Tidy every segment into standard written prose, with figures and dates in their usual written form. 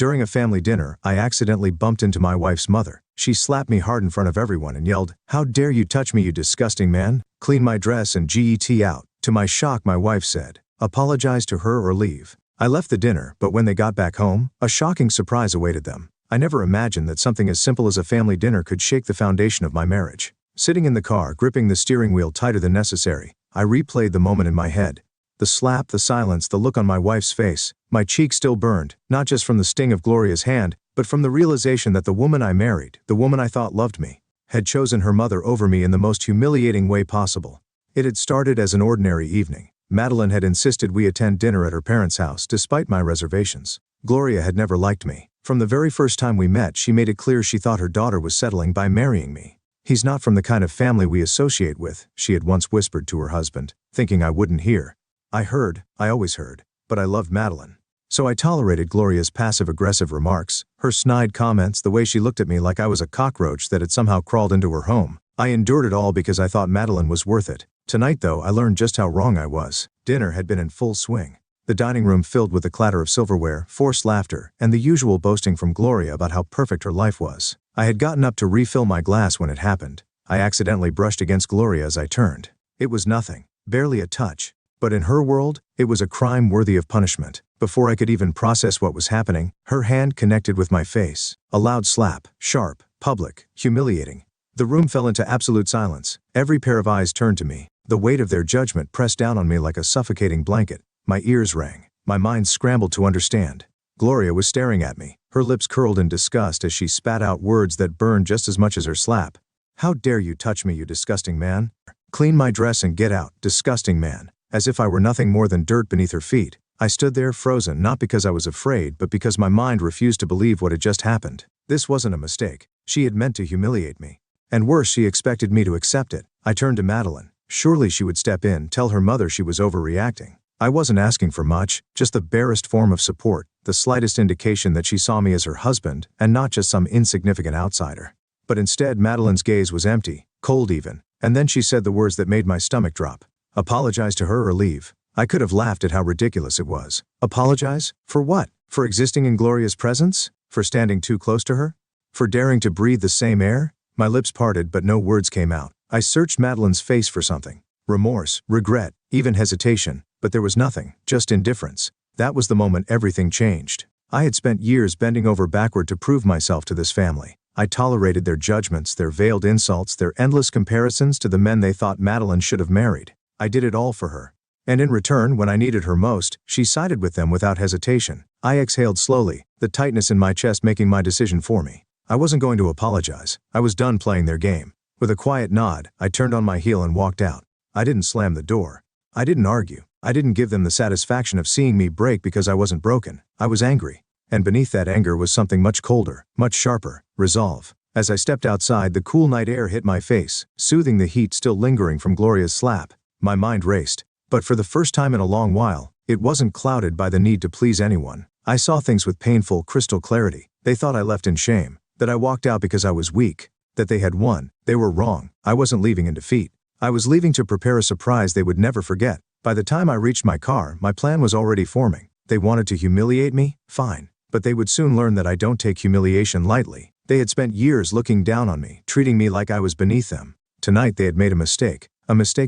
During a family dinner, I accidentally bumped into my wife's mother. She slapped me hard in front of everyone and yelled, "How dare you touch me, you disgusting man? Clean my dress and get out." To my shock, my wife said, "Apologize to her or leave." I left the dinner, but when they got back home, a shocking surprise awaited them. I never imagined that something as simple as a family dinner could shake the foundation of my marriage. Sitting in the car, gripping the steering wheel tighter than necessary, I replayed the moment in my head. The slap, the silence, the look on my wife's face. My cheek still burned, not just from the sting of Gloria's hand, but from the realization that the woman I married, the woman I thought loved me, had chosen her mother over me in the most humiliating way possible. It had started as an ordinary evening. Madeline had insisted we attend dinner at her parents' house despite my reservations. Gloria had never liked me. From the very first time we met, she made it clear she thought her daughter was settling by marrying me. "He's not from the kind of family we associate with," she had once whispered to her husband, thinking I wouldn't hear. I heard, I always heard, but I loved Madeline. So I tolerated Gloria's passive-aggressive remarks, her snide comments, the way she looked at me like I was a cockroach that had somehow crawled into her home. I endured it all because I thought Madeline was worth it. Tonight, though, I learned just how wrong I was. Dinner had been in full swing. The dining room filled with the clatter of silverware, forced laughter, and the usual boasting from Gloria about how perfect her life was. I had gotten up to refill my glass when it happened. I accidentally brushed against Gloria as I turned. It was nothing, barely a touch. But in her world, it was a crime worthy of punishment. Before I could even process what was happening, her hand connected with my face. A loud slap, sharp, public, humiliating. The room fell into absolute silence. Every pair of eyes turned to me. The weight of their judgment pressed down on me like a suffocating blanket. My ears rang. My mind scrambled to understand. Gloria was staring at me, her lips curled in disgust as she spat out words that burned just as much as her slap. "How dare you touch me, you disgusting man? Clean my dress and get out, disgusting man." As if I were nothing more than dirt beneath her feet, I stood there frozen, not because I was afraid, but because my mind refused to believe what had just happened. This wasn't a mistake. She had meant to humiliate me. And worse, she expected me to accept it. I turned to Madeline. Surely she would step in, tell her mother she was overreacting. I wasn't asking for much, just the barest form of support, the slightest indication that she saw me as her husband, and not just some insignificant outsider. But instead, Madeline's gaze was empty, cold even, and then she said the words that made my stomach drop. "Apologize to her or leave." I could have laughed at how ridiculous it was. Apologize? For what? For existing in Gloria's presence? For standing too close to her? For daring to breathe the same air? My lips parted, but no words came out. I searched Madeline's face for something. Remorse, regret, even hesitation. But there was nothing, just indifference. That was the moment everything changed. I had spent years bending over backward to prove myself to this family. I tolerated their judgments, their veiled insults, their endless comparisons to the men they thought Madeline should have married. I did it all for her. And in return, when I needed her most, she sided with them without hesitation. I exhaled slowly, the tightness in my chest making my decision for me. I wasn't going to apologize. I was done playing their game. With a quiet nod, I turned on my heel and walked out. I didn't slam the door. I didn't argue. I didn't give them the satisfaction of seeing me break because I wasn't broken. I was angry. And beneath that anger was something much colder, much sharper: resolve. As I stepped outside, the cool night air hit my face, soothing the heat still lingering from Gloria's slap. My mind raced. But for the first time in a long while, it wasn't clouded by the need to please anyone. I saw things with painful, crystal clarity. They thought I left in shame, that I walked out because I was weak, that they had won. They were wrong. I wasn't leaving in defeat. I was leaving to prepare a surprise they would never forget. By the time I reached my car, my plan was already forming. They wanted to humiliate me? Fine. But they would soon learn that I don't take humiliation lightly. They had spent years looking down on me, treating me like I was beneath them. Tonight they had made a mistake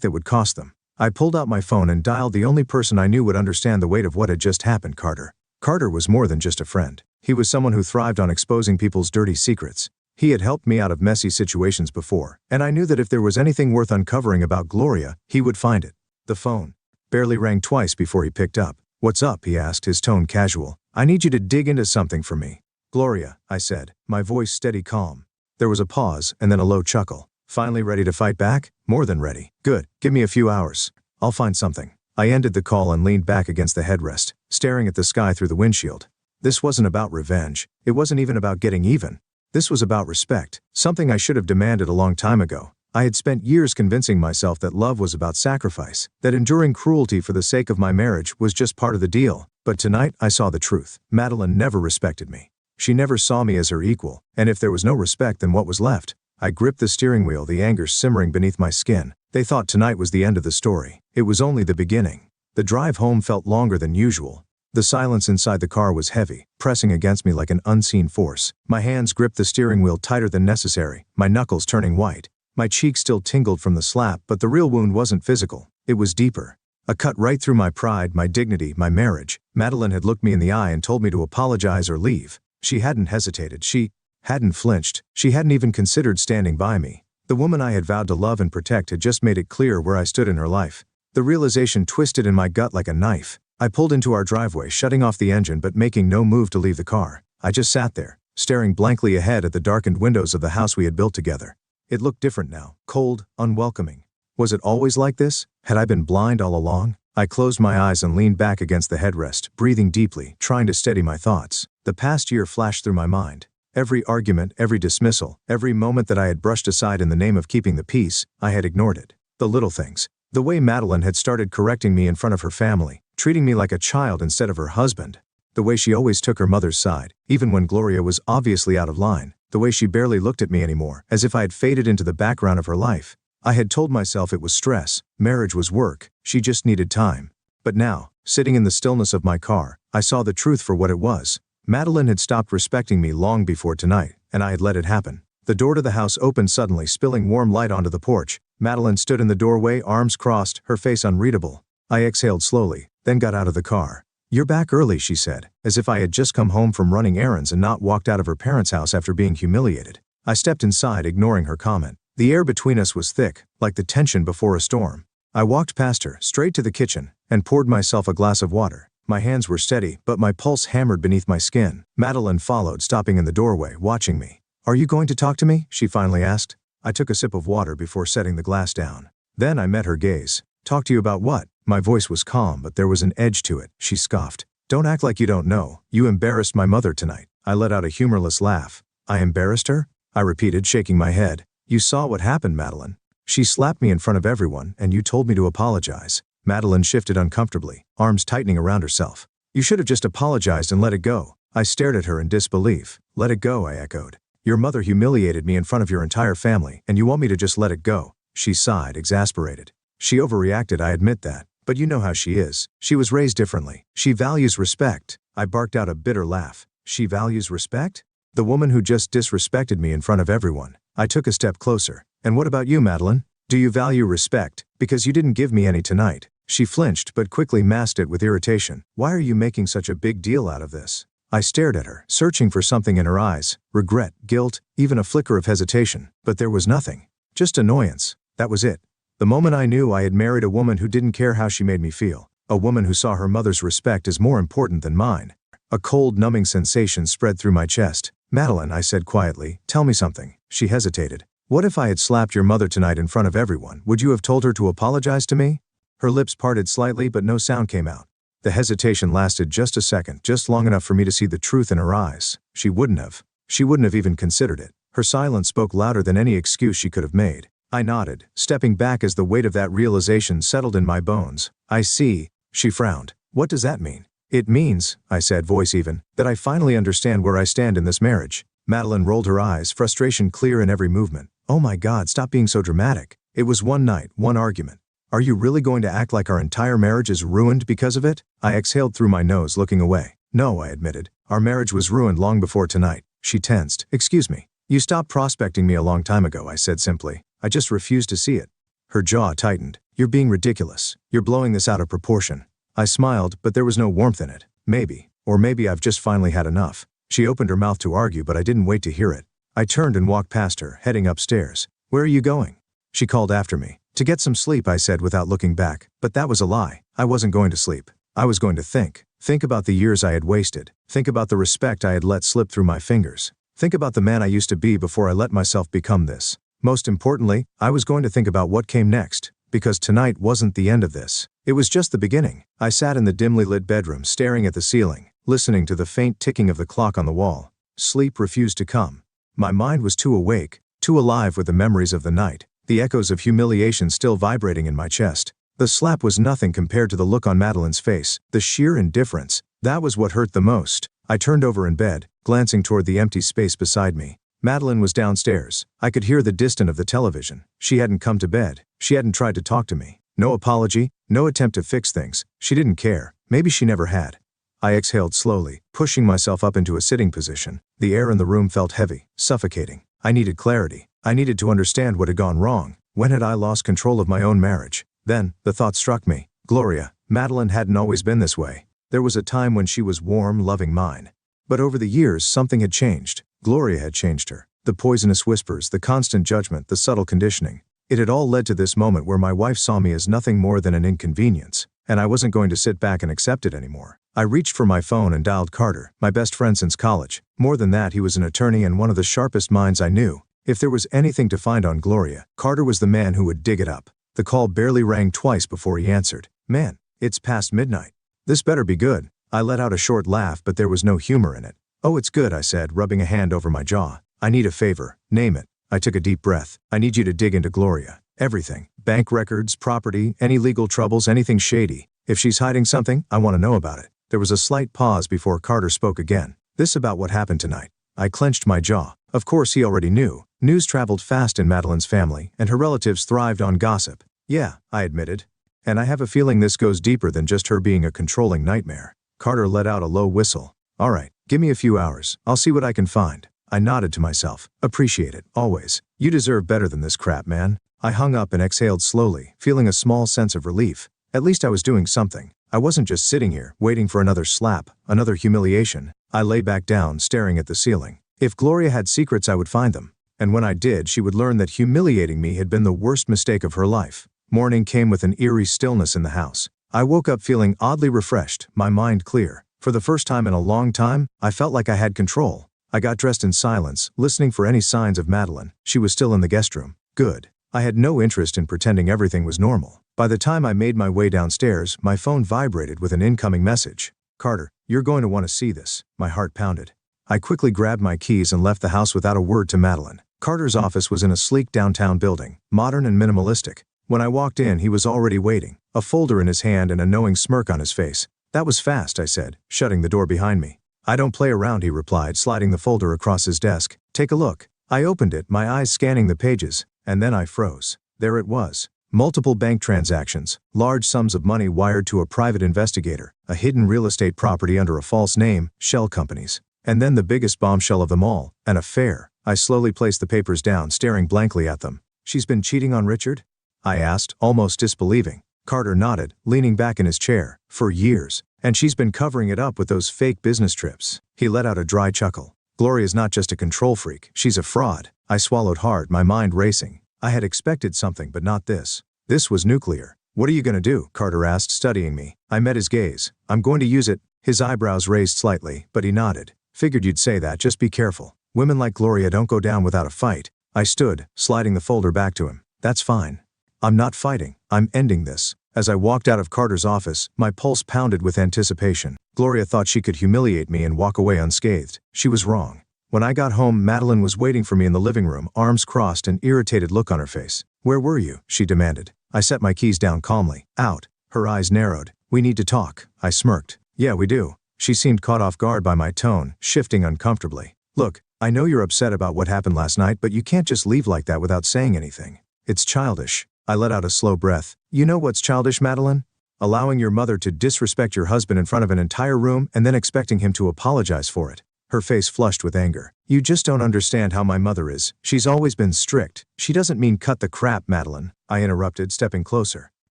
that would cost them. I pulled out my phone and dialed the only person I knew would understand the weight of what had just happened: Carter. Carter was more than just a friend. He was someone who thrived on exposing people's dirty secrets. He had helped me out of messy situations before, and I knew that if there was anything worth uncovering about Gloria, he would find it. The phone barely rang twice before he picked up. "What's up?" he asked, his tone casual. "I need you to dig into something for me." "Gloria," I said, my voice steady calm. There was a pause, and then a low chuckle. "Finally ready to fight back?" "More than ready." "Good. Give me a few hours. I'll find something." I ended the call and leaned back against the headrest, staring at the sky through the windshield. This wasn't about revenge. It wasn't even about getting even. This was about respect, something I should have demanded a long time ago. I had spent years convincing myself that love was about sacrifice, that enduring cruelty for the sake of my marriage was just part of the deal. But tonight, I saw the truth. Madeline never respected me. She never saw me as her equal, and if there was no respect, then what was left? I gripped the steering wheel, the anger simmering beneath my skin. They thought tonight was the end of the story. It was only the beginning. The drive home felt longer than usual. The silence inside the car was heavy, pressing against me like an unseen force. My hands gripped the steering wheel tighter than necessary, my knuckles turning white. My cheeks still tingled from the slap, but the real wound wasn't physical. It was deeper. A cut right through my pride, my dignity, my marriage. Madeline had looked me in the eye and told me to apologize or leave. She hadn't hesitated. She hadn't flinched. She hadn't even considered standing by me. The woman I had vowed to love and protect had just made it clear where I stood in her life. The realization twisted in my gut like a knife. I pulled into our driveway, shutting off the engine but making no move to leave the car. I just sat there, staring blankly ahead at the darkened windows of the house we had built together. It looked different now, cold, unwelcoming. Was it always like this? Had I been blind all along? I closed my eyes and leaned back against the headrest, breathing deeply, trying to steady my thoughts. The past year flashed through my mind. Every argument, every dismissal, every moment that I had brushed aside in the name of keeping the peace, I had ignored it. The little things. The way Madeline had started correcting me in front of her family, treating me like a child instead of her husband. The way she always took her mother's side, even when Gloria was obviously out of line. The way she barely looked at me anymore, as if I had faded into the background of her life. I had told myself it was stress, marriage was work, she just needed time. But now, sitting in the stillness of my car, I saw the truth for what it was. Madeline had stopped respecting me long before tonight, and I had let it happen. The door to the house opened suddenly, spilling warm light onto the porch. Madeline stood in the doorway, arms crossed, her face unreadable. I exhaled slowly, then got out of the car. "You're back early," she said, as if I had just come home from running errands and not walked out of her parents' house after being humiliated. I stepped inside, ignoring her comment. The air between us was thick, like the tension before a storm. I walked past her, straight to the kitchen, and poured myself a glass of water. My hands were steady, but my pulse hammered beneath my skin. Madeline followed, stopping in the doorway, watching me. "Are you going to talk to me?" she finally asked. I took a sip of water before setting the glass down. Then I met her gaze. "Talk to you about what?" My voice was calm, but there was an edge to it. She scoffed. "Don't act like you don't know. You embarrassed my mother tonight." I let out a humorless laugh. "I embarrassed her?" I repeated, shaking my head. "You saw what happened, Madeline. She slapped me in front of everyone, and you told me to apologize." Madeline shifted uncomfortably, arms tightening around herself. "You should have just apologized and let it go." I stared at her in disbelief. "Let it go," I echoed. "Your mother humiliated me in front of your entire family, and you want me to just let it go?" She sighed, exasperated. "She overreacted, I admit that. But you know how she is. She was raised differently. She values respect." I barked out a bitter laugh. "She values respect?" "The woman who just disrespected me in front of everyone." I took a step closer. "And what about you, Madeline? Do you value respect? Because you didn't give me any tonight." She flinched, but quickly masked it with irritation. "Why are you making such a big deal out of this?" I stared at her, searching for something in her eyes. Regret, guilt, even a flicker of hesitation. But there was nothing. Just annoyance. That was it. The moment I knew I had married a woman who didn't care how she made me feel. A woman who saw her mother's respect as more important than mine. A cold, numbing sensation spread through my chest. "Madeline," I said quietly, "tell me something." She hesitated. "What if I had slapped your mother tonight in front of everyone? Would you have told her to apologize to me?" Her lips parted slightly, but no sound came out. The hesitation lasted just a second, just long enough for me to see the truth in her eyes. She wouldn't have. She wouldn't have even considered it. Her silence spoke louder than any excuse she could have made. I nodded, stepping back as the weight of that realization settled in my bones. "I see." She frowned. "What does that mean?" "It means," I said, voice even, "that I finally understand where I stand in this marriage." Madeline rolled her eyes, frustration clear in every movement. "Oh my God, stop being so dramatic. It was one night, one argument. Are you really going to act like our entire marriage is ruined because of it?" I exhaled through my nose, looking away. "No," I admitted. "Our marriage was ruined long before tonight." She tensed. "Excuse me. You stopped prospecting me a long time ago," I said simply. "I just refused to see it." Her jaw tightened. "You're being ridiculous. You're blowing this out of proportion." I smiled, but there was no warmth in it. Maybe. Or maybe I've just finally had enough. She opened her mouth to argue, but I didn't wait to hear it. I turned and walked past her, heading upstairs. "Where are you going?" She called after me. "To get some sleep," I said without looking back. But that was a lie. I wasn't going to sleep. I was going to think. Think about the years I had wasted. Think about the respect I had let slip through my fingers. Think about the man I used to be before I let myself become this. Most importantly, I was going to think about what came next. Because tonight wasn't the end of this. It was just the beginning. I sat in the dimly lit bedroom, staring at the ceiling, listening to the faint ticking of the clock on the wall. Sleep refused to come. My mind was too awake, too alive with the memories of the night, the echoes of humiliation still vibrating in my chest. The slap was nothing compared to the look on Madeline's face, the sheer indifference. That was what hurt the most. I turned over in bed, glancing toward the empty space beside me. Madeline was downstairs. I could hear the distant of the television. She hadn't come to bed. She hadn't tried to talk to me. No apology, no attempt to fix things. She didn't care. Maybe she never had. I exhaled slowly, pushing myself up into a sitting position. The air in the room felt heavy, suffocating. I needed clarity. I needed to understand what had gone wrong. When had I lost control of my own marriage? Then, the thought struck me. Gloria, Madeline hadn't always been this way. There was a time when she was warm, loving mine. But over the years, something had changed. Gloria had changed her. The poisonous whispers, the constant judgment, the subtle conditioning. It had all led to this moment where my wife saw me as nothing more than an inconvenience, and I wasn't going to sit back and accept it anymore. I reached for my phone and dialed Carter, my best friend since college. More than that, he was an attorney and one of the sharpest minds I knew. If there was anything to find on Gloria, Carter was the man who would dig it up. The call barely rang twice before he answered. Man, it's past midnight. This better be good. I let out a short laugh, but there was no humor in it. Oh, it's good, I said, rubbing a hand over my jaw. I need a favor. Name it. I took a deep breath. I need you to dig into Gloria. Everything. Bank records, property, any legal troubles, anything shady. If she's hiding something, I want to know about it. There was a slight pause before Carter spoke again. This about what happened tonight. I clenched my jaw. Of course he already knew. News traveled fast in Madeline's family, and her relatives thrived on gossip. Yeah, I admitted. And I have a feeling this goes deeper than just her being a controlling nightmare. Carter let out a low whistle. All right, give me a few hours. I'll see what I can find. I nodded to myself. Appreciate it, always. You deserve better than this crap, man. I hung up and exhaled slowly, feeling a small sense of relief. At least I was doing something. I wasn't just sitting here, waiting for another slap, another humiliation. I lay back down, staring at the ceiling. If Gloria had secrets, I would find them. And when I did, she would learn that humiliating me had been the worst mistake of her life. Morning came with an eerie stillness in the house. I woke up feeling oddly refreshed, my mind clear. For the first time in a long time, I felt like I had control. I got dressed in silence, listening for any signs of Madeline. She was still in the guest room. Good. I had no interest in pretending everything was normal. By the time I made my way downstairs, my phone vibrated with an incoming message. Carter, you're going to want to see this. My heart pounded. I quickly grabbed my keys and left the house without a word to Madeline. Carter's office was in a sleek downtown building, modern and minimalistic. When I walked in, he was already waiting, a folder in his hand and a knowing smirk on his face. That was fast, I said, shutting the door behind me. I don't play around, he replied, sliding the folder across his desk. Take a look. I opened it, my eyes scanning the pages, and then I froze. There it was. Multiple bank transactions, large sums of money wired to a private investigator, a hidden real estate property under a false name, shell companies. And then the biggest bombshell of them all, an affair. I slowly placed the papers down, staring blankly at them. She's been cheating on Richard? I asked, almost disbelieving. Carter nodded, leaning back in his chair. For years. And she's been covering it up with those fake business trips. He let out a dry chuckle. Gloria's not just a control freak, she's a fraud. I swallowed hard, my mind racing. I had expected something, but not this. This was nuclear. What are you going to do? Carter asked, studying me. I met his gaze. I'm going to use it. His eyebrows raised slightly, but he nodded. Figured you'd say that, just be careful. Women like Gloria don't go down without a fight. I stood, sliding the folder back to him. That's fine. I'm not fighting. I'm ending this. As I walked out of Carter's office, my pulse pounded with anticipation. Gloria thought she could humiliate me and walk away unscathed. She was wrong. When I got home, Madeline was waiting for me in the living room, arms crossed, an irritated look on her face. Where were you? She demanded. I set my keys down calmly. Out. Her eyes narrowed. We need to talk. I smirked. Yeah, we do. She seemed caught off guard by my tone, shifting uncomfortably. Look, I know you're upset about what happened last night, but you can't just leave like that without saying anything. It's childish. I let out a slow breath. You know what's childish, Madeline? Allowing your mother to disrespect your husband in front of an entire room and then expecting him to apologize for it. Her face flushed with anger. You just don't understand how my mother is. She's always been strict. She doesn't mean cut the crap, Madeline. I interrupted, stepping closer.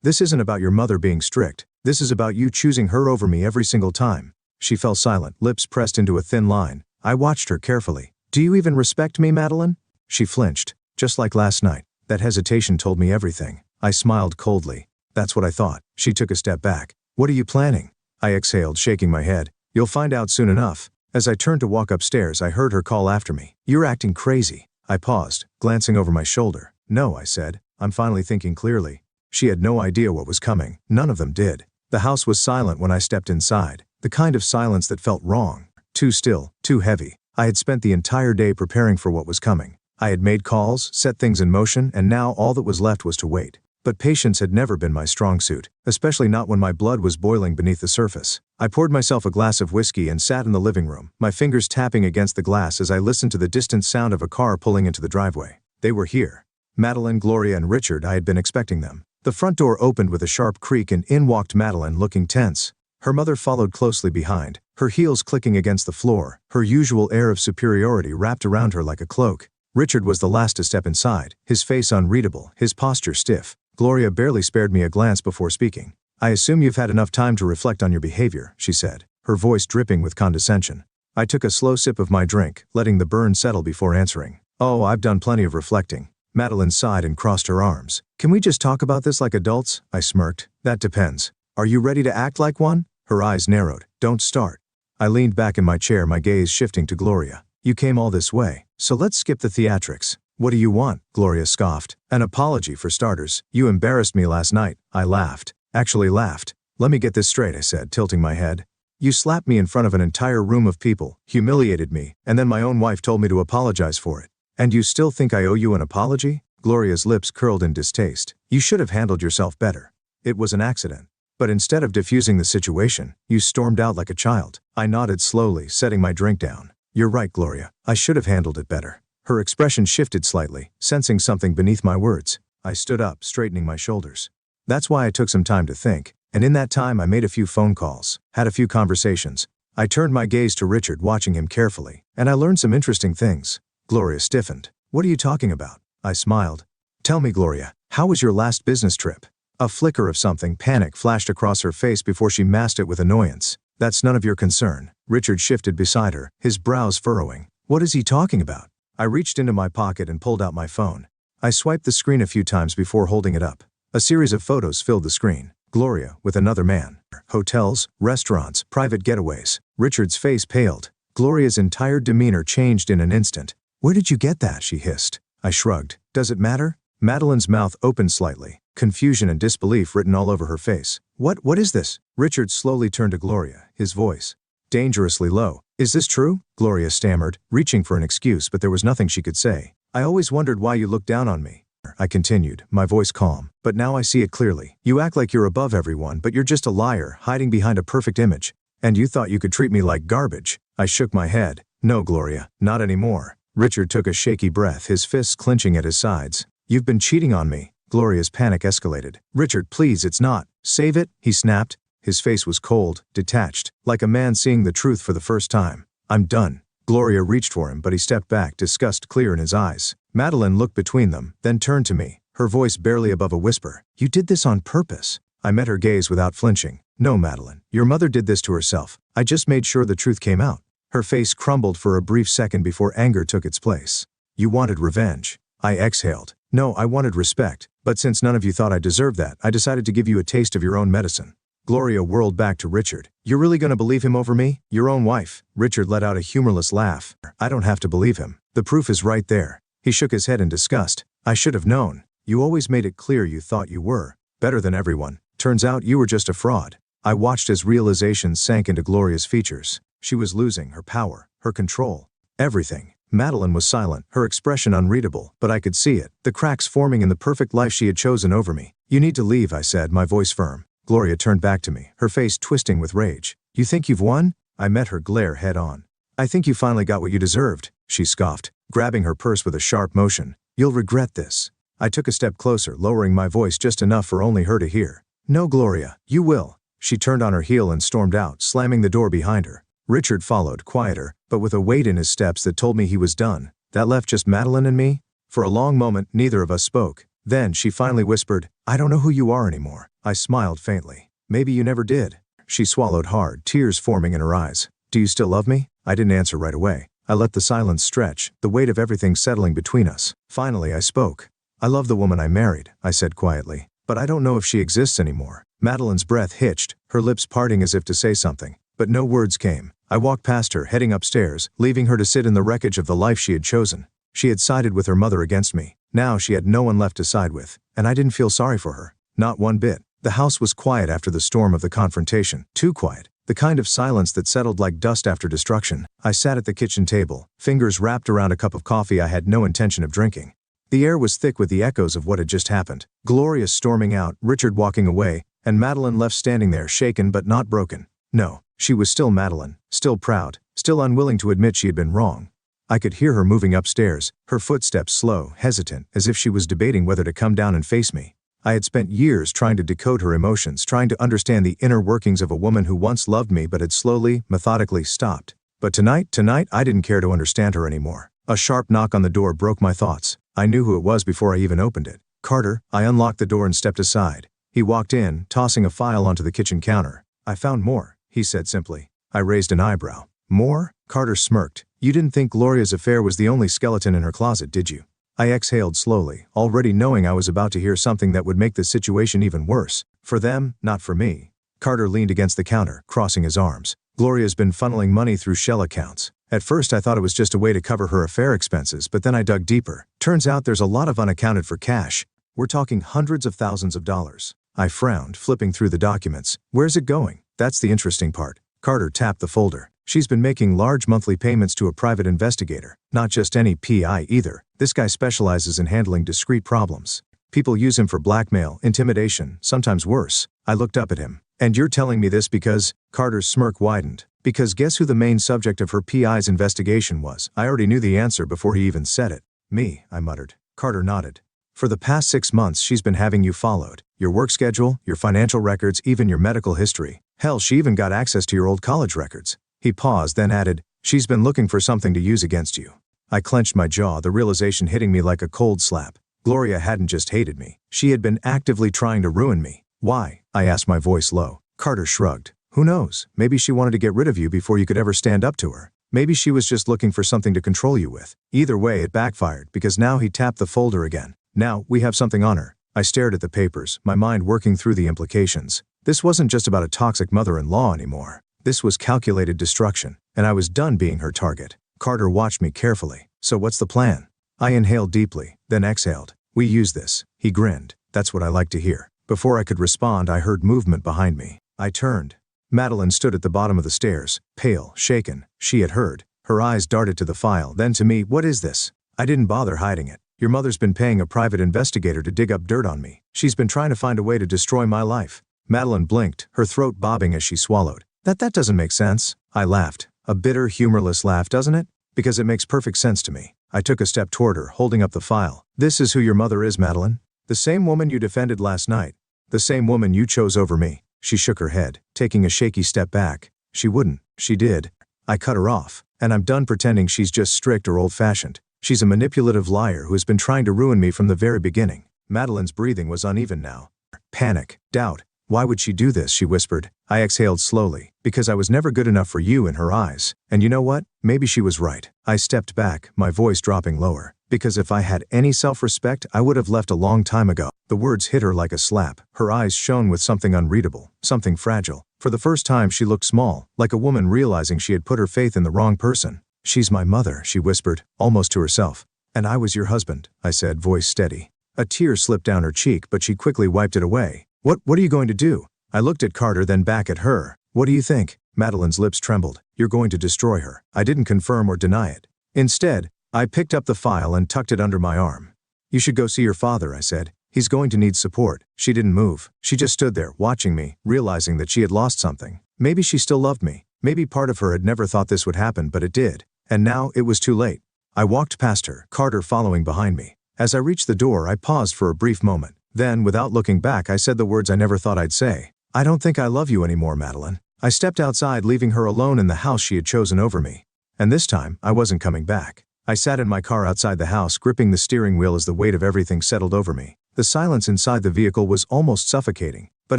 This isn't about your mother being strict. This is about you choosing her over me every single time. She fell silent, lips pressed into a thin line. I watched her carefully. Do you even respect me, Madeline? She flinched. Just like last night. That hesitation told me everything. I smiled coldly. That's what I thought. She took a step back. What are you planning? I exhaled, shaking my head. You'll find out soon enough. As I turned to walk upstairs, I heard her call after me. You're acting crazy. I paused, glancing over my shoulder. No, I said. I'm finally thinking clearly. She had no idea what was coming. None of them did. The house was silent when I stepped inside. The kind of silence that felt wrong. Too still, too heavy. I had spent the entire day preparing for what was coming. I had made calls, set things in motion, and now all that was left was to wait. But patience had never been my strong suit, especially not when my blood was boiling beneath the surface. I poured myself a glass of whiskey and sat in the living room, my fingers tapping against the glass as I listened to the distant sound of a car pulling into the driveway. They were here. Madeline, Gloria, and Richard. I had been expecting them. The front door opened with a sharp creak and in walked Madeline, looking tense. Her mother followed closely behind, her heels clicking against the floor, her usual air of superiority wrapped around her like a cloak. Richard was the last to step inside, his face unreadable, his posture stiff. Gloria barely spared me a glance before speaking. "I assume you've had enough time to reflect on your behavior," she said, her voice dripping with condescension. I took a slow sip of my drink, letting the burn settle before answering. "Oh, I've done plenty of reflecting." Madeline sighed and crossed her arms. "Can we just talk about this like adults?" I smirked. "That depends. Are you ready to act like one?" Her eyes narrowed. "Don't start." I leaned back in my chair, my gaze shifting to Gloria. "You came all this way, so let's skip the theatrics." "What do you want?" Gloria scoffed. "An apology for starters. You embarrassed me last night." I laughed. Actually laughed. "Let me get this straight," I said, tilting my head. "You slapped me in front of an entire room of people, humiliated me, and then my own wife told me to apologize for it. And you still think I owe you an apology?" Gloria's lips curled in distaste. "You should have handled yourself better. It was an accident. But instead of diffusing the situation, you stormed out like a child." I nodded slowly, setting my drink down. "You're right, Gloria. I should have handled it better." Her expression shifted slightly, sensing something beneath my words. I stood up, straightening my shoulders. "That's why I took some time to think, and in that time I made a few phone calls, had a few conversations." I turned my gaze to Richard, watching him carefully, and I learned some interesting things. Gloria stiffened. "What are you talking about?" I smiled. "Tell me, Gloria, how was your last business trip?" A flicker of something, panic, flashed across her face before she masked it with annoyance. "That's none of your concern." Richard shifted beside her, his brows furrowing. "What is he talking about?" I reached into my pocket and pulled out my phone. I swiped the screen a few times before holding it up. A series of photos filled the screen. Gloria, with another man. Hotels, restaurants, private getaways. Richard's face paled. Gloria's entire demeanor changed in an instant. "Where did you get that?" she hissed. I shrugged. "Does it matter?" Madeline's mouth opened slightly, confusion and disbelief written all over her face. What is this?" Richard slowly turned to Gloria, his voice dangerously low. "Is this true?" Gloria stammered, reaching for an excuse, but there was nothing she could say. "I always wondered why you looked down on me," I continued, my voice calm. "But now I see it clearly. You act like you're above everyone, but you're just a liar, hiding behind a perfect image. And you thought you could treat me like garbage." I shook my head. "No, Gloria, not anymore." Richard took a shaky breath, his fists clenching at his sides. "You've been cheating on me." Gloria's panic escalated. "Richard, please, it's not." "Save it," he snapped. His face was cold, detached, like a man seeing the truth for the first time. "I'm done." Gloria reached for him, but he stepped back, disgust clear in his eyes. Madeline looked between them, then turned to me, her voice barely above a whisper. "You did this on purpose." I met her gaze without flinching. "No, Madeline, your mother did this to herself. I just made sure the truth came out." Her face crumbled for a brief second before anger took its place. "You wanted revenge." I exhaled. "No, I wanted respect, but since none of you thought I deserved that, I decided to give you a taste of your own medicine." Gloria whirled back to Richard. "You're really gonna believe him over me? Your own wife?" Richard let out a humorless laugh. "I don't have to believe him. The proof is right there." He shook his head in disgust. "I should have known. You always made it clear you thought you were better than everyone. Turns out you were just a fraud." I watched as realization sank into Gloria's features. She was losing her power, her control, everything. Madeline was silent, her expression unreadable, but I could see it, the cracks forming in the perfect life she had chosen over me. "You need to leave," I said, my voice firm. Gloria turned back to me, her face twisting with rage. "You think you've won?" I met her glare head on. "I think you finally got what you deserved," she scoffed, grabbing her purse with a sharp motion. "You'll regret this." I took a step closer, lowering my voice just enough for only her to hear. "No, Gloria, you will." She turned on her heel and stormed out, slamming the door behind her. Richard followed, quieter, but with a weight in his steps that told me he was done. That left just Madeline and me. For a long moment, neither of us spoke. Then she finally whispered, "I don't know who you are anymore." I smiled faintly. "Maybe you never did." She swallowed hard, tears forming in her eyes. "Do you still love me?" I didn't answer right away. I let the silence stretch, the weight of everything settling between us. Finally, I spoke. "I love the woman I married," I said quietly, "but I don't know if she exists anymore." Madeline's breath hitched, her lips parting as if to say something, but no words came. I walked past her, heading upstairs, leaving her to sit in the wreckage of the life she had chosen. She had sided with her mother against me. Now she had no one left to side with, and I didn't feel sorry for her. Not one bit. The house was quiet after the storm of the confrontation. Too quiet. The kind of silence that settled like dust after destruction. I sat at the kitchen table, fingers wrapped around a cup of coffee I had no intention of drinking. The air was thick with the echoes of what had just happened. Gloria storming out, Richard walking away, and Madeline left standing there, shaken but not broken. No, she was still Madeline, still proud, still unwilling to admit she had been wrong. I could hear her moving upstairs, her footsteps slow, hesitant, as if she was debating whether to come down and face me. I had spent years trying to decode her emotions, trying to understand the inner workings of a woman who once loved me but had slowly, methodically stopped. But tonight, I didn't care to understand her anymore. A sharp knock on the door broke my thoughts. I knew who it was before I even opened it. Carter. I unlocked the door and stepped aside. He walked in, tossing a file onto the kitchen counter. I found more, he said simply. I raised an eyebrow. More? Carter smirked. You didn't think Gloria's affair was the only skeleton in her closet, did you? I exhaled slowly, already knowing I was about to hear something that would make the situation even worse. For them, not for me. Carter leaned against the counter, crossing his arms. Gloria's been funneling money through shell accounts. At first I thought it was just a way to cover her affair expenses, but then I dug deeper. Turns out there's a lot of unaccounted for cash. We're talking hundreds of thousands of dollars. I frowned, flipping through the documents. Where's it going? That's the interesting part. Carter tapped the folder. She's been making large monthly payments to a private investigator. Not just any PI either. This guy specializes in handling discrete problems. People use him for blackmail, intimidation, sometimes worse. I looked up at him. And you're telling me this because? Carter's smirk widened. Because guess who the main subject of her PI's investigation was? I already knew the answer before he even said it. Me, I muttered. Carter nodded. For the past 6 months she's been having you followed. Your work schedule, your financial records, even your medical history. Hell, she even got access to your old college records. He paused, then added, she's been looking for something to use against you. I clenched my jaw, the realization hitting me like a cold slap. Gloria hadn't just hated me. She had been actively trying to ruin me. Why? I asked, my voice low. Carter shrugged. Who knows? Maybe she wanted to get rid of you before you could ever stand up to her. Maybe she was just looking for something to control you with. Either way, it backfired, because now he tapped the folder again. Now, we have something on her. I stared at the papers, my mind working through the implications. This wasn't just about a toxic mother-in-law anymore. This was calculated destruction, and I was done being her target. Carter watched me carefully. So what's the plan? I inhaled deeply, then exhaled. We use this. He grinned. That's what I like to hear. Before I could respond, I heard movement behind me. I turned. Madeline stood at the bottom of the stairs, pale, shaken. She had heard. Her eyes darted to the file, then to me. What is this? I didn't bother hiding it. Your mother's been paying a private investigator to dig up dirt on me. She's been trying to find a way to destroy my life. Madeline blinked, her throat bobbing as she swallowed. That doesn't make sense. I laughed. A bitter, humorless laugh, doesn't it? Because it makes perfect sense to me. I took a step toward her, holding up the file. This is who your mother is, Madeline. The same woman you defended last night. The same woman you chose over me. She shook her head, taking a shaky step back. She wouldn't. She did. I cut her off. And I'm done pretending she's just strict or old-fashioned. She's a manipulative liar who has been trying to ruin me from the very beginning. Madeline's breathing was uneven now. Panic. Doubt. Why would she do this? She whispered. I exhaled slowly. Because I was never good enough for you in her eyes. And you know what? Maybe she was right. I stepped back, my voice dropping lower. Because if I had any self-respect, I would have left a long time ago. The words hit her like a slap. Her eyes shone with something unreadable, something fragile. For the first time she looked small, like a woman realizing she had put her faith in the wrong person. She's my mother, she whispered, almost to herself. And I was your husband, I said, voice steady. A tear slipped down her cheek, but she quickly wiped it away. What are you going to do? I looked at Carter, then back at her. What do you think? Madeline's lips trembled. You're going to destroy her. I didn't confirm or deny it. Instead, I picked up the file and tucked it under my arm. You should go see your father, I said. He's going to need support. She didn't move. She just stood there, watching me, realizing that she had lost something. Maybe she still loved me. Maybe part of her had never thought this would happen, but it did. And now it was too late. I walked past her, Carter following behind me. As I reached the door, I paused for a brief moment. Then, without looking back, I said the words I never thought I'd say. I don't think I love you anymore, Madeline. I stepped outside, leaving her alone in the house she had chosen over me. And this time, I wasn't coming back. I sat in my car outside the house, gripping the steering wheel as the weight of everything settled over me. The silence inside the vehicle was almost suffocating, but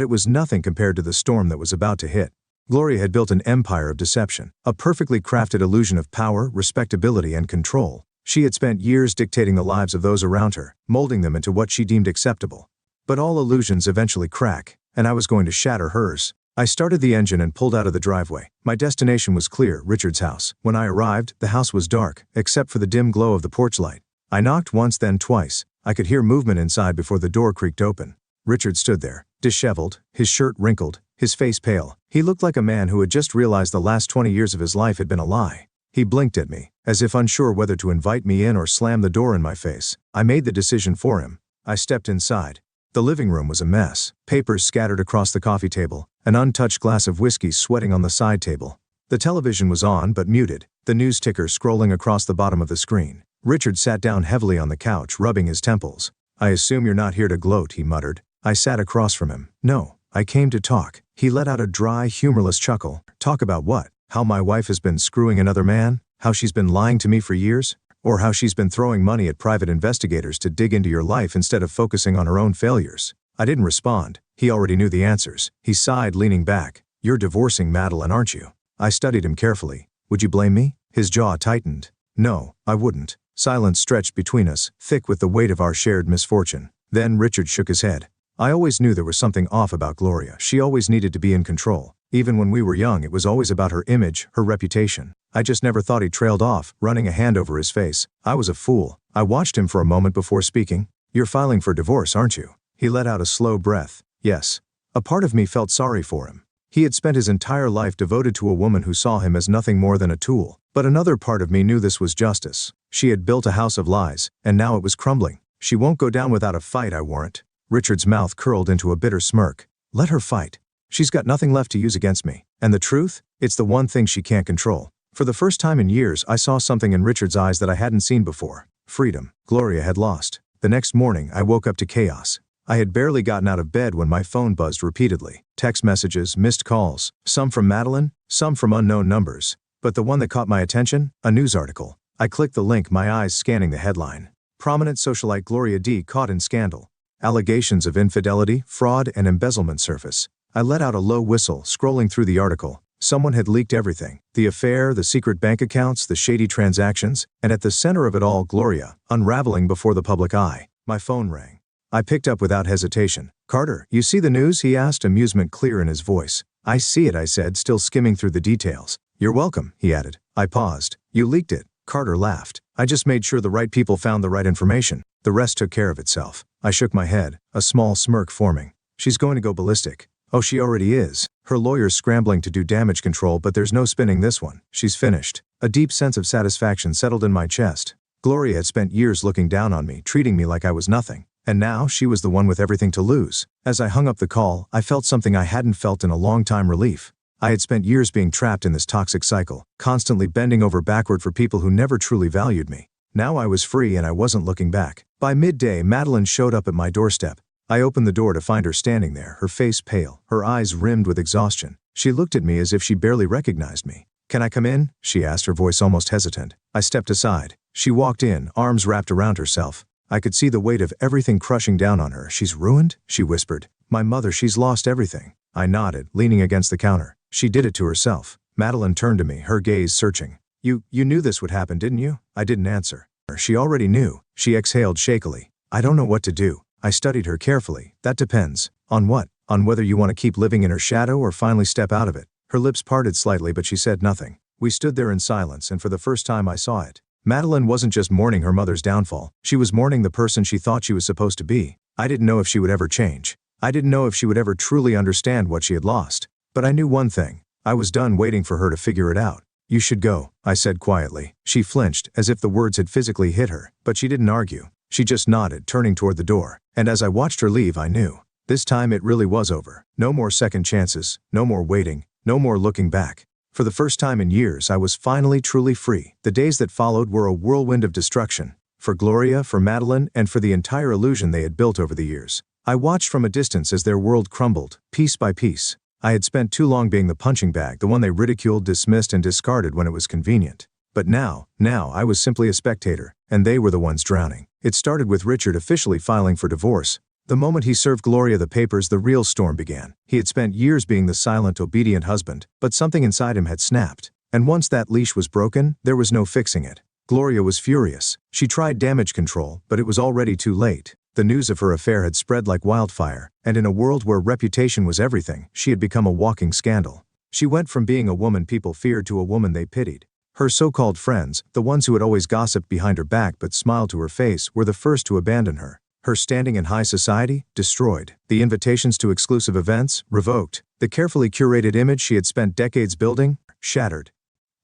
it was nothing compared to the storm that was about to hit. Gloria had built an empire of deception, a perfectly crafted illusion of power, respectability, and control. She had spent years dictating the lives of those around her, molding them into what she deemed acceptable. But all illusions eventually crack, and I was going to shatter hers. I started the engine and pulled out of the driveway. My destination was clear, Richard's house. When I arrived, the house was dark, except for the dim glow of the porch light. I knocked once, then twice. I could hear movement inside before the door creaked open. Richard stood there, disheveled, his shirt wrinkled, his face pale. He looked like a man who had just realized the last 20 years of his life had been a lie. He blinked at me, as if unsure whether to invite me in or slam the door in my face. I made the decision for him. I stepped inside. The living room was a mess. Papers scattered across the coffee table, an untouched glass of whiskey sweating on the side table. The television was on but muted, the news ticker scrolling across the bottom of the screen. Richard sat down heavily on the couch, rubbing his temples. I assume you're not here to gloat, he muttered. I sat across from him. No, I came to talk. He let out a dry, humorless chuckle. Talk about what? How my wife has been screwing another man? How she's been lying to me for years? Or how she's been throwing money at private investigators to dig into your life instead of focusing on her own failures? I didn't respond. He already knew the answers. He sighed, leaning back. You're divorcing Madeline, aren't you? I studied him carefully. Would you blame me? His jaw tightened. No, I wouldn't. Silence stretched between us, thick with the weight of our shared misfortune. Then Richard shook his head. I always knew there was something off about Gloria. She always needed to be in control. Even when we were young, it was always about her image, her reputation. I just never thought he trailed off, running a hand over his face. I was a fool. I watched him for a moment before speaking. You're filing for divorce, aren't you? He let out a slow breath. Yes. A part of me felt sorry for him. He had spent his entire life devoted to a woman who saw him as nothing more than a tool. But another part of me knew this was justice. She had built a house of lies, and now it was crumbling. She won't go down without a fight, I warrant. Richard's mouth curled into a bitter smirk. Let her fight. She's got nothing left to use against me. And the truth? It's the one thing she can't control. For the first time in years, I saw something in Richard's eyes that I hadn't seen before. Freedom. Gloria had lost. The next morning, I woke up to chaos. I had barely gotten out of bed when my phone buzzed repeatedly. Text messages, missed calls, some from Madeline, some from unknown numbers. But the one that caught my attention? A news article. I clicked the link, my eyes scanning the headline. Prominent socialite Gloria D. caught in scandal. Allegations of infidelity, fraud, and embezzlement surface. I let out a low whistle, scrolling through the article. Someone had leaked everything. The affair, the secret bank accounts, the shady transactions, and at the center of it all, Gloria, unraveling before the public eye. My phone rang. I picked up without hesitation. Carter, you see the news? He asked, amusement clear in his voice. I see it, I said, still skimming through the details. You're welcome, he added. I paused. You leaked it. Carter laughed. I just made sure the right people found the right information. The rest took care of itself. I shook my head, a small smirk forming. She's going to go ballistic. Oh, she already is. Her lawyer's scrambling to do damage control, but there's no spinning this one. She's finished. A deep sense of satisfaction settled in my chest. Gloria had spent years looking down on me, treating me like I was nothing. And now, she was the one with everything to lose. As I hung up the call, I felt something I hadn't felt in a long time: relief. I had spent years being trapped in this toxic cycle, constantly bending over backward for people who never truly valued me. Now I was free and I wasn't looking back. By midday, Madeline showed up at my doorstep. I opened the door to find her standing there, her face pale, her eyes rimmed with exhaustion. She looked at me as if she barely recognized me. Can I come in? She asked, her voice almost hesitant. I stepped aside. She walked in, arms wrapped around herself. I could see the weight of everything crushing down on her. She's ruined? She whispered. My mother, she's lost everything. I nodded, leaning against the counter. She did it to herself. Madeline turned to me, her gaze searching. You knew this would happen, didn't you? I didn't answer. She already knew. She exhaled shakily. I don't know what to do. I studied her carefully. That depends. On what? On whether you want to keep living in her shadow or finally step out of it. Her lips parted slightly, but she said nothing. We stood there in silence, and for the first time I saw it. Madeline wasn't just mourning her mother's downfall. She was mourning the person she thought she was supposed to be. I didn't know if she would ever change. I didn't know if she would ever truly understand what she had lost. But I knew one thing. I was done waiting for her to figure it out. You should go, I said quietly. She flinched, as if the words had physically hit her, but she didn't argue. She just nodded, turning toward the door. And as I watched her leave, I knew. This time it really was over. No more second chances, no more waiting, no more looking back. For the first time in years, I was finally truly free. The days that followed were a whirlwind of destruction. For Gloria, for Madeline, and for the entire illusion they had built over the years. I watched from a distance as their world crumbled, piece by piece. I had spent too long being the punching bag, the one they ridiculed, dismissed, and discarded when it was convenient. But now I was simply a spectator, and they were the ones drowning. It started with Richard officially filing for divorce. The moment he served Gloria the papers, the real storm began. He had spent years being the silent, obedient husband, but something inside him had snapped. And once that leash was broken, there was no fixing it. Gloria was furious. She tried damage control, but it was already too late. The news of her affair had spread like wildfire, and in a world where reputation was everything, she had become a walking scandal. She went from being a woman people feared to a woman they pitied. Her so-called friends, the ones who had always gossiped behind her back but smiled to her face, were the first to abandon her. Her standing in high society, destroyed. The invitations to exclusive events, revoked. The carefully curated image she had spent decades building, shattered.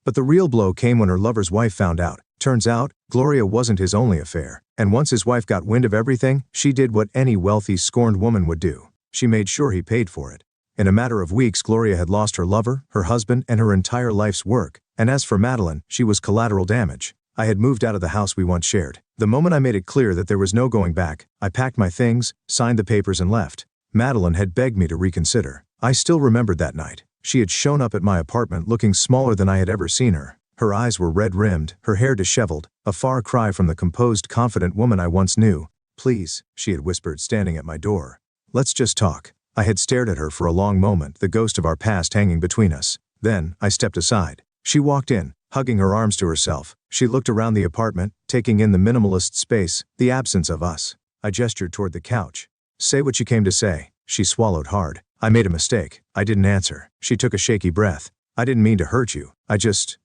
But the real blow came when her lover's wife found out. Turns out, Gloria wasn't his only affair. And once his wife got wind of everything, she did what any wealthy, scorned woman would do. She made sure he paid for it. In a matter of weeks, Gloria had lost her lover, her husband, and her entire life's work. And as for Madeline, she was collateral damage. I had moved out of the house we once shared. The moment I made it clear that there was no going back, I packed my things, signed the papers, and left. Madeline had begged me to reconsider. I still remembered that night. She had shown up at my apartment looking smaller than I had ever seen her. Her eyes were red-rimmed, her hair disheveled, a far cry from the composed, confident woman I once knew. "Please," she had whispered, standing at my door. "Let's just talk." I had stared at her for a long moment, the ghost of our past hanging between us. Then, I stepped aside. She walked in, hugging her arms to herself. She looked around the apartment, taking in the minimalist space, the absence of us. I gestured toward the couch. "Say what you came to say." She swallowed hard. "I made a mistake. I didn't answer." She took a shaky breath. "I didn't mean to hurt you.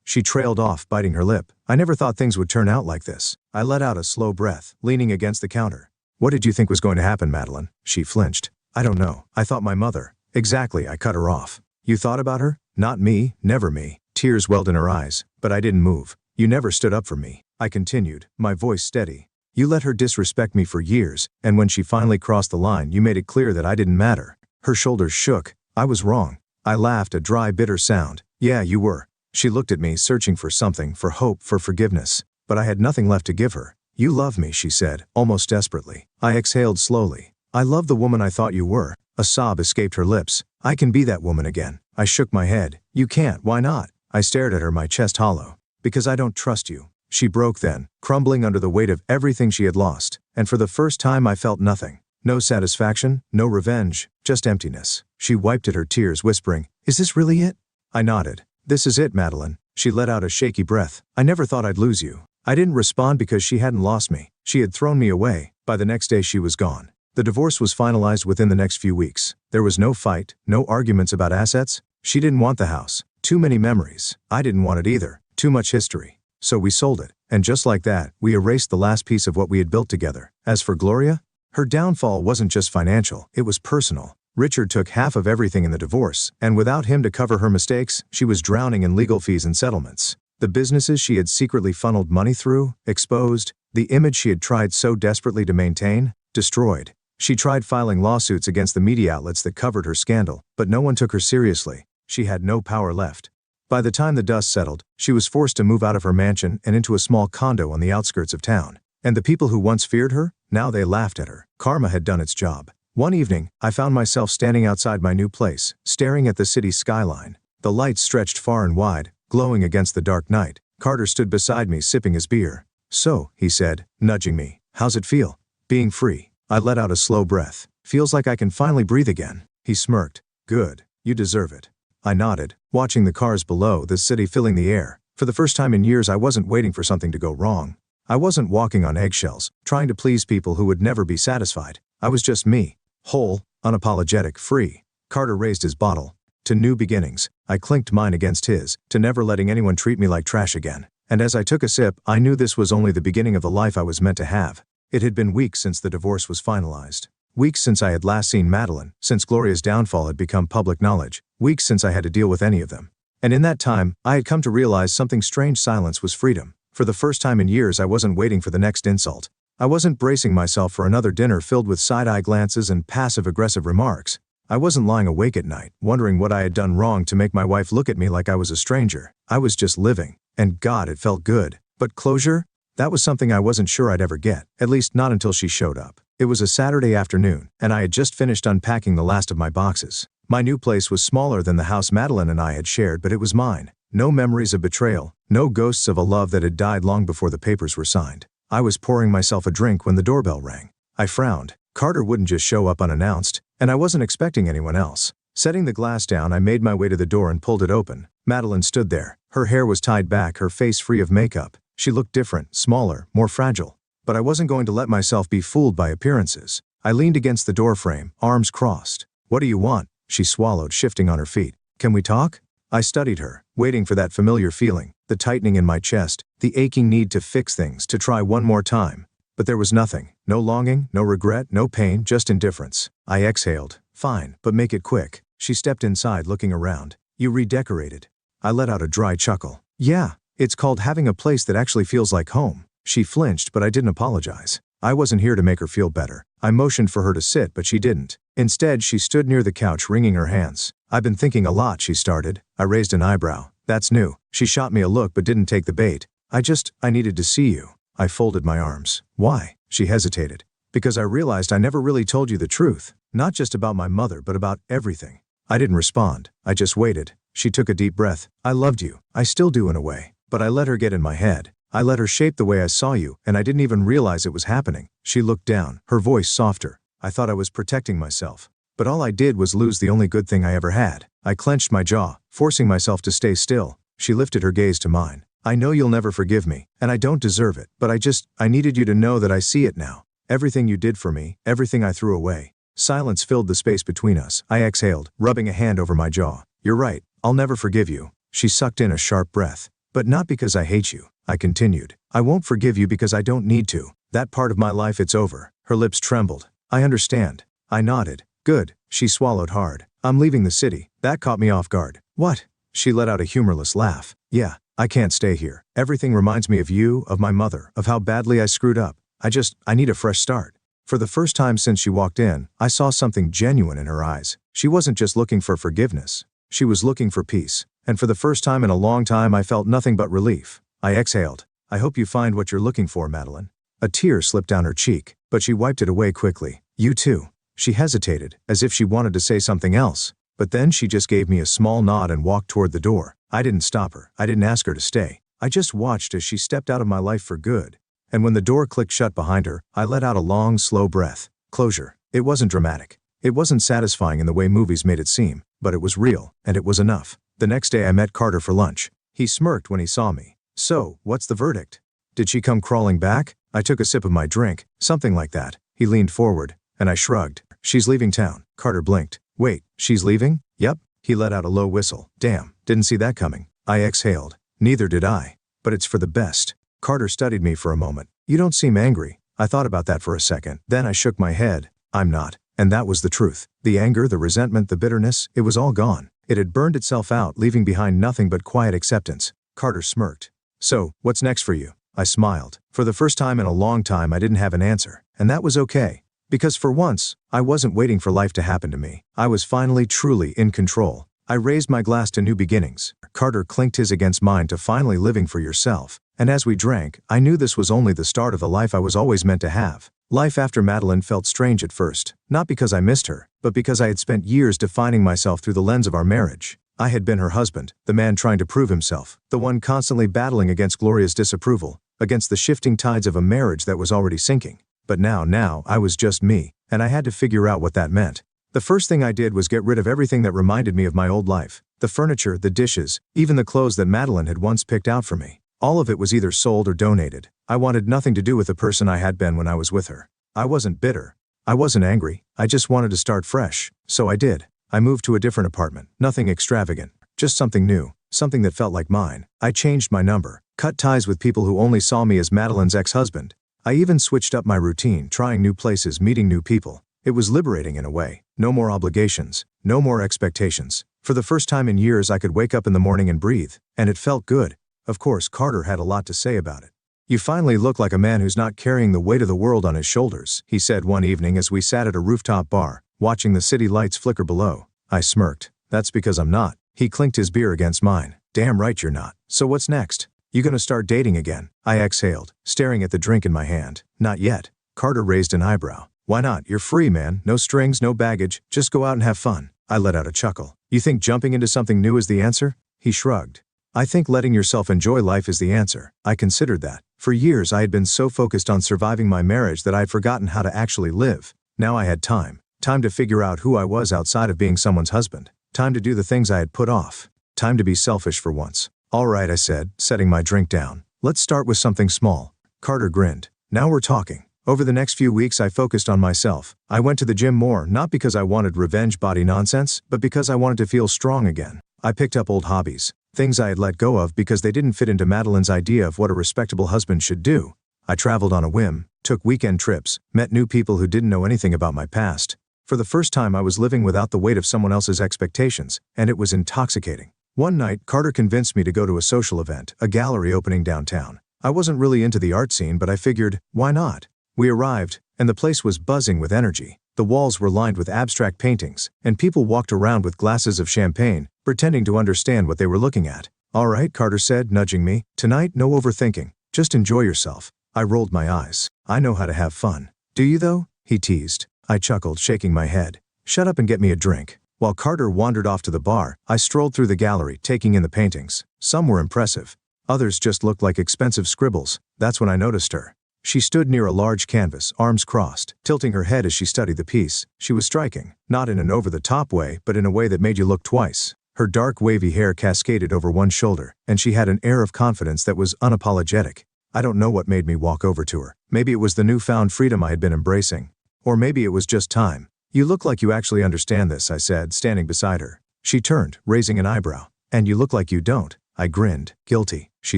She trailed off, biting her lip. "I never thought things would turn out like this." I let out a slow breath, leaning against the counter. "What did you think was going to happen, Madeline?" She flinched. "I don't know. I thought my mother." "Exactly," I cut her off. "You thought about her?" "Not me, never me." Tears welled in her eyes, but I didn't move. "You never stood up for me," I continued, my voice steady. "You let her disrespect me for years, and when she finally crossed the line, you made it clear that I didn't matter." Her shoulders shook. "I was wrong." I laughed, a dry, bitter sound. "Yeah, you were." She looked at me, searching for something, for hope, for forgiveness. But I had nothing left to give her. "You love me," she said, almost desperately. I exhaled slowly. "I love the woman I thought you were." A sob escaped her lips. "I can be that woman again." I shook my head. "You can't, why not?" I stared at her, my chest hollow. "Because I don't trust you." She broke then, crumbling under the weight of everything she had lost. And for the first time I felt nothing. No satisfaction, no revenge, just emptiness. She wiped at her tears, whispering, "Is this really it?" I nodded. "This is it, Madeline." She let out a shaky breath. "I never thought I'd lose you." I didn't respond because she hadn't lost me. She had thrown me away. By the next day she was gone. The divorce was finalized within the next few weeks. There was no fight, no arguments about assets. She didn't want the house. Too many memories. I didn't want it either. Too much history. So we sold it. And just like that, we erased the last piece of what we had built together. As for Gloria, her downfall wasn't just financial, it was personal. Richard took half of everything in the divorce, and without him to cover her mistakes, she was drowning in legal fees and settlements. The businesses she had secretly funneled money through, exposed. The image she had tried so desperately to maintain, destroyed. She tried filing lawsuits against the media outlets that covered her scandal, but no one took her seriously. She had no power left. By the time the dust settled, she was forced to move out of her mansion and into a small condo on the outskirts of town. And the people who once feared her, now they laughed at her. Karma had done its job. One evening, I found myself standing outside my new place, staring at the city skyline. The lights stretched far and wide, glowing against the dark night. Carter stood beside me, sipping his beer. "So," he said, nudging me, "how's it feel? Being free?" I let out a slow breath. "Feels like I can finally breathe again." He smirked. "Good. You deserve it." I nodded, watching the cars below, the city filling the air. For the first time in years, I wasn't waiting for something to go wrong. I wasn't walking on eggshells, trying to please people who would never be satisfied. I was just me. Whole, unapologetic, free. Carter raised his bottle. "To new beginnings." I clinked mine against his, to never letting anyone treat me like trash again. And as I took a sip, I knew this was only the beginning of the life I was meant to have. It had been weeks since the divorce was finalized. Weeks since I had last seen Madeline, since Gloria's downfall had become public knowledge. Weeks since I had to deal with any of them. And in that time, I had come to realize something strange. Silence was freedom. For the first time in years, I wasn't waiting for the next insult. I wasn't bracing myself for another dinner filled with side-eye glances and passive-aggressive remarks. I wasn't lying awake at night, wondering what I had done wrong to make my wife look at me like I was a stranger. I was just living. And God, it felt good. But closure? That was something I wasn't sure I'd ever get, at least not until she showed up. It was a Saturday afternoon, and I had just finished unpacking the last of my boxes. My new place was smaller than the house Madeline and I had shared, but it was mine. No memories of betrayal, no ghosts of a love that had died long before the papers were signed. I was pouring myself a drink when the doorbell rang. I frowned. Carter wouldn't just show up unannounced, and I wasn't expecting anyone else. Setting the glass down, I made my way to the door and pulled it open. Madeline stood there. Her hair was tied back, her face free of makeup. She looked different, smaller, more fragile. But I wasn't going to let myself be fooled by appearances. I leaned against the doorframe, arms crossed. "What do you want?" She swallowed, shifting on her feet. "Can we talk?" I studied her, waiting for that familiar feeling, the tightening in my chest, the aching need to fix things, to try one more time. But there was nothing. No longing, no regret, no pain, just indifference. I exhaled. "Fine, but make it quick." She stepped inside, looking around. "You redecorated." I let out a dry chuckle. "Yeah, it's called having a place that actually feels like home." She flinched, but I didn't apologize. I wasn't here to make her feel better. I motioned for her to sit, but she didn't. Instead, she stood near the couch, wringing her hands. "I've been thinking a lot," she started. I raised an eyebrow. "That's new." She shot me a look but didn't take the bait. I needed to see you." I folded my arms. "Why?" She hesitated. "Because I realized I never really told you the truth. Not just about my mother but about everything. I didn't respond. I just waited. She took a deep breath. I loved you. I still do in a way. But I let her get in my head. I let her shape the way I saw you, and I didn't even realize it was happening. She looked down, her voice softer. I thought I was protecting myself. But all I did was lose the only good thing I ever had. I clenched my jaw, forcing myself to stay still. She lifted her gaze to mine. I know you'll never forgive me, and I don't deserve it, but I needed you to know that I see it now. Everything you did for me, everything I threw away. Silence filled the space between us. I exhaled, rubbing a hand over my jaw. You're right, I'll never forgive you. She sucked in a sharp breath. But not because I hate you, I continued. I won't forgive you because I don't need to. That part of my life, it's over. Her lips trembled. I understand. I nodded. Good. She swallowed hard. I'm leaving the city. That caught me off guard. What? She let out a humorless laugh. Yeah, I can't stay here. Everything reminds me of you, of my mother, of how badly I screwed up. I need a fresh start. For the first time since she walked in, I saw something genuine in her eyes. She wasn't just looking for forgiveness. She was looking for peace. And for the first time in a long time, I felt nothing but relief. I exhaled. I hope you find what you're looking for, Madeline. A tear slipped down her cheek, but she wiped it away quickly. You too. She hesitated, as if she wanted to say something else. But then she just gave me a small nod and walked toward the door. I didn't stop her. I didn't ask her to stay. I just watched as she stepped out of my life for good. And when the door clicked shut behind her, I let out a long, slow breath. Closure. It wasn't dramatic. It wasn't satisfying in the way movies made it seem, but it was real, and it was enough. The next day I met Carter for lunch. He smirked when he saw me. So, what's the verdict? Did she come crawling back? I took a sip of my drink. Something like that. He leaned forward, and I shrugged. She's leaving town. Carter blinked. Wait, she's leaving? Yep. He let out a low whistle. Damn, didn't see that coming. I exhaled. Neither did I. But it's for the best. Carter studied me for a moment. You don't seem angry. I thought about that for a second. Then I shook my head. I'm not. And that was the truth. The anger, the resentment, the bitterness, it was all gone. It had burned itself out, leaving behind nothing but quiet acceptance. Carter smirked. So, what's next for you? I smiled. For the first time in a long time, I didn't have an answer. And that was okay. Because for once, I wasn't waiting for life to happen to me. I was finally, truly in control. I raised my glass to new beginnings. Carter clinked his against mine to finally living for yourself. And as we drank, I knew this was only the start of the life I was always meant to have. Life after Madeline felt strange at first, not because I missed her, but because I had spent years defining myself through the lens of our marriage. I had been her husband, the man trying to prove himself, the one constantly battling against Gloria's disapproval, against the shifting tides of a marriage that was already sinking. But now I was just me, and I had to figure out what that meant. The first thing I did was get rid of everything that reminded me of my old life. The furniture, the dishes, even the clothes that Madeline had once picked out for me. All of it was either sold or donated. I wanted nothing to do with the person I had been when I was with her. I wasn't bitter. I wasn't angry. I just wanted to start fresh. So I did. I moved to a different apartment. Nothing extravagant. Just something new. Something that felt like mine. I changed my number. Cut ties with people who only saw me as Madeline's ex-husband. I even switched up my routine, trying new places, meeting new people. It was liberating in a way. No more obligations. No more expectations. For the first time in years, I could wake up in the morning and breathe. And it felt good. Of course, Carter had a lot to say about it. You finally look like a man who's not carrying the weight of the world on his shoulders, he said one evening as we sat at a rooftop bar, watching the city lights flicker below. I smirked. That's because I'm not. He clinked his beer against mine. Damn right you're not. So what's next? You gonna start dating again? I exhaled, staring at the drink in my hand. Not yet. Carter raised an eyebrow. Why not? You're free, man. No strings, no baggage. Just go out and have fun. I let out a chuckle. You think jumping into something new is the answer? He shrugged. I think letting yourself enjoy life is the answer. I considered that. For years I had been so focused on surviving my marriage that I had forgotten how to actually live. Now I had time. Time to figure out who I was outside of being someone's husband. Time to do the things I had put off. Time to be selfish for once. All right, I said, setting my drink down. Let's start with something small. Carter grinned. Now we're talking. Over the next few weeks I focused on myself. I went to the gym more, not because I wanted revenge body nonsense, but because I wanted to feel strong again. I picked up old hobbies. Things I had let go of because they didn't fit into Madeline's idea of what a respectable husband should do. I traveled on a whim, took weekend trips, met new people who didn't know anything about my past. For the first time I was living without the weight of someone else's expectations, and it was intoxicating. One night, Carter convinced me to go to a social event, a gallery opening downtown. I wasn't really into the art scene, but I figured, why not? We arrived, and the place was buzzing with energy. The walls were lined with abstract paintings, and people walked around with glasses of champagne, pretending to understand what they were looking at. All right, Carter said, nudging me. Tonight, no overthinking. Just enjoy yourself. I rolled my eyes. I know how to have fun. Do you though? He teased. I chuckled, shaking my head. Shut up and get me a drink. While Carter wandered off to the bar, I strolled through the gallery, taking in the paintings. Some were impressive. Others just looked like expensive scribbles. That's when I noticed her. She stood near a large canvas, arms crossed, tilting her head as she studied the piece. She was striking, not in an over-the-top way, but in a way that made you look twice. Her dark wavy hair cascaded over one shoulder, and she had an air of confidence that was unapologetic. I don't know what made me walk over to her. Maybe it was the newfound freedom I had been embracing. Or maybe it was just time. You look like you actually understand this, I said, standing beside her. She turned, raising an eyebrow. And you look like you don't. I grinned, guilty. She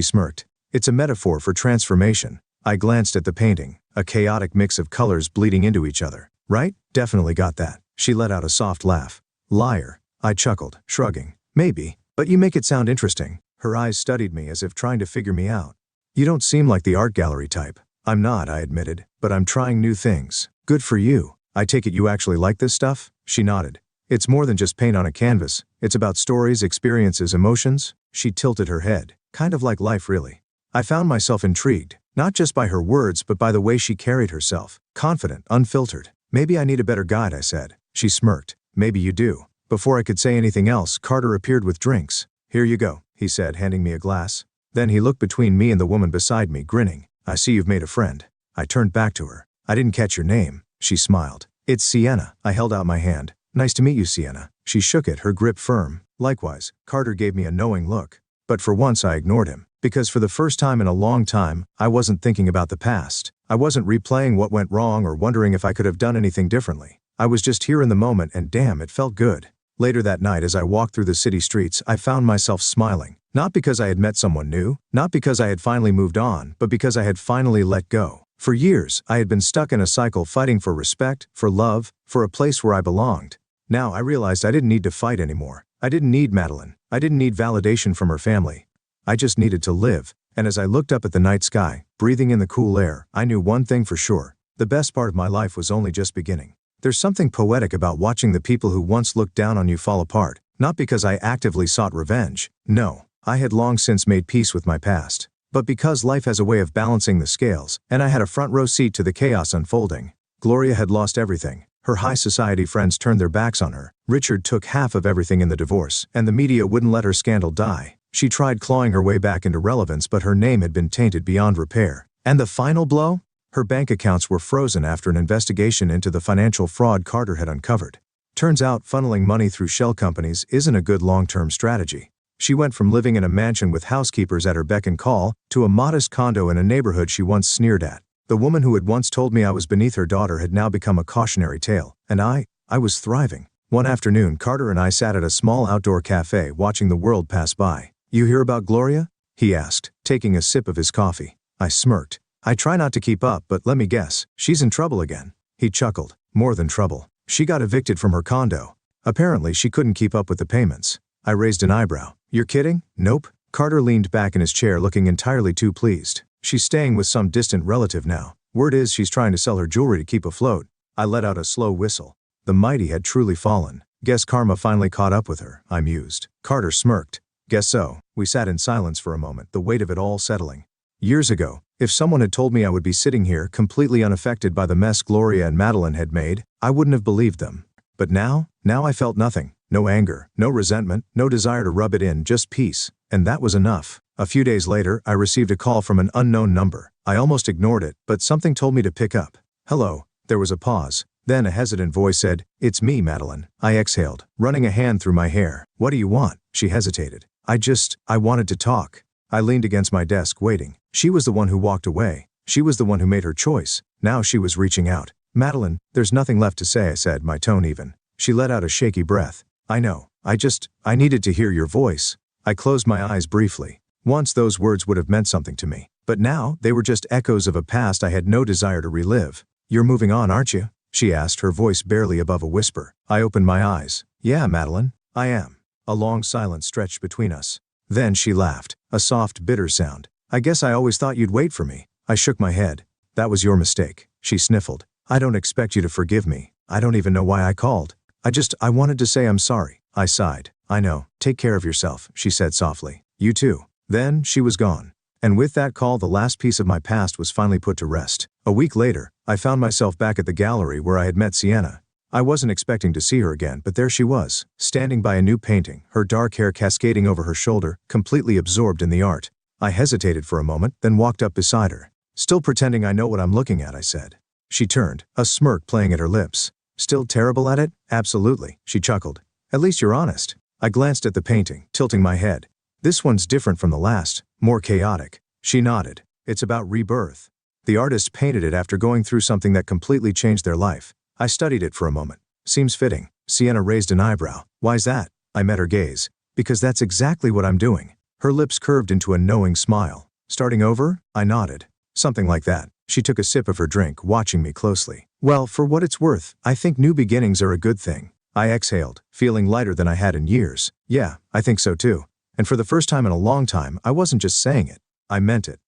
smirked. It's a metaphor for transformation. I glanced at the painting, a chaotic mix of colors bleeding into each other. Right? Definitely got that. She let out a soft laugh. Liar. I chuckled, shrugging. Maybe, but you make it sound interesting. Her eyes studied me as if trying to figure me out. You don't seem like the art gallery type. I'm not, I admitted, but I'm trying new things. Good for you. I take it you actually like this stuff? She nodded. It's more than just paint on a canvas. It's about stories, experiences, emotions. She tilted her head. Kind of like life, really. I found myself intrigued, not just by her words but by the way she carried herself. Confident, unfiltered. Maybe I need a better guide, I said. She smirked. Maybe you do. Before I could say anything else, Carter appeared with drinks. Here you go, he said, handing me a glass. Then he looked between me and the woman beside me, grinning. I see you've made a friend. I turned back to her. I didn't catch your name. She smiled. It's Sienna. I held out my hand. Nice to meet you, Sienna. She shook it, her grip firm. Likewise. Carter gave me a knowing look. But for once I ignored him. Because for the first time in a long time, I wasn't thinking about the past. I wasn't replaying what went wrong or wondering if I could have done anything differently. I was just here in the moment and damn, it felt good. Later that night as I walked through the city streets, I found myself smiling. Not because I had met someone new, not because I had finally moved on, but because I had finally let go. For years, I had been stuck in a cycle fighting for respect, for love, for a place where I belonged. Now I realized I didn't need to fight anymore. I didn't need Madeline. I didn't need validation from her family. I just needed to live. And as I looked up at the night sky, breathing in the cool air, I knew one thing for sure. The best part of my life was only just beginning. There's something poetic about watching the people who once looked down on you fall apart. Not because I actively sought revenge. No, I had long since made peace with my past. But because life has a way of balancing the scales, and I had a front row seat to the chaos unfolding. Gloria had lost everything. Her high society friends turned their backs on her. Richard took half of everything in the divorce, and the media wouldn't let her scandal die. She tried clawing her way back into relevance, but her name had been tainted beyond repair. And the final blow? Her bank accounts were frozen after an investigation into the financial fraud Carter had uncovered. Turns out funneling money through shell companies isn't a good long-term strategy. She went from living in a mansion with housekeepers at her beck and call to a modest condo in a neighborhood she once sneered at. The woman who had once told me I was beneath her daughter had now become a cautionary tale, and I was thriving. One afternoon, Carter and I sat at a small outdoor cafe watching the world pass by. You hear about Gloria? He asked, taking a sip of his coffee. I smirked. I try not to keep up, but let me guess, she's in trouble again. He chuckled. More than trouble. She got evicted from her condo. Apparently she couldn't keep up with the payments. I raised an eyebrow. You're kidding? Nope. Carter leaned back in his chair looking entirely too pleased. She's staying with some distant relative now. Word is she's trying to sell her jewelry to keep afloat. I let out a slow whistle. The mighty had truly fallen. Guess karma finally caught up with her, I mused. Carter smirked. Guess so. We sat in silence for a moment, the weight of it all settling. Years ago, if someone had told me I would be sitting here completely unaffected by the mess Gloria and Madeline had made, I wouldn't have believed them. But now I felt nothing. No anger, no resentment, no desire to rub it in, just peace. And that was enough. A few days later, I received a call from an unknown number. I almost ignored it, but something told me to pick up. Hello. There was a pause. Then a hesitant voice said, It's me, Madeline. I exhaled, running a hand through my hair. What do you want? She hesitated. I wanted to talk. I leaned against my desk, waiting. She was the one who walked away. She was the one who made her choice. Now she was reaching out. Madeline, there's nothing left to say, I said, my tone even. She let out a shaky breath. I know. I needed to hear your voice. I closed my eyes briefly. Once those words would have meant something to me. But now, they were just echoes of a past I had no desire to relive. You're moving on, aren't you? She asked, her voice barely above a whisper. I opened my eyes. Yeah, Madeline, I am. A long silence stretched between us. Then she laughed, a soft, bitter sound. I guess I always thought you'd wait for me. I shook my head. That was your mistake. She sniffled. I don't expect you to forgive me. I don't even know why I called. I wanted to say I'm sorry. I sighed. I know. Take care of yourself, she said softly. You too. Then, she was gone. And with that call, the last piece of my past was finally put to rest. A week later, I found myself back at the gallery where I had met Sienna. I wasn't expecting to see her again, but there she was, standing by a new painting, her dark hair cascading over her shoulder, completely absorbed in the art. I hesitated for a moment, then walked up beside her. Still pretending I know what I'm looking at, I said. She turned, a smirk playing at her lips. Still terrible at it? Absolutely, she chuckled. At least you're honest. I glanced at the painting, tilting my head. This one's different from the last, more chaotic. She nodded. It's about rebirth. The artist painted it after going through something that completely changed their life. I studied it for a moment. Seems fitting. Sienna raised an eyebrow. Why's that? I met her gaze. Because that's exactly what I'm doing. Her lips curved into a knowing smile. Starting over? I nodded. Something like that. She took a sip of her drink, watching me closely. Well, for what it's worth, I think new beginnings are a good thing. I exhaled, feeling lighter than I had in years. Yeah, I think so too. And for the first time in a long time, I wasn't just saying it. I meant it.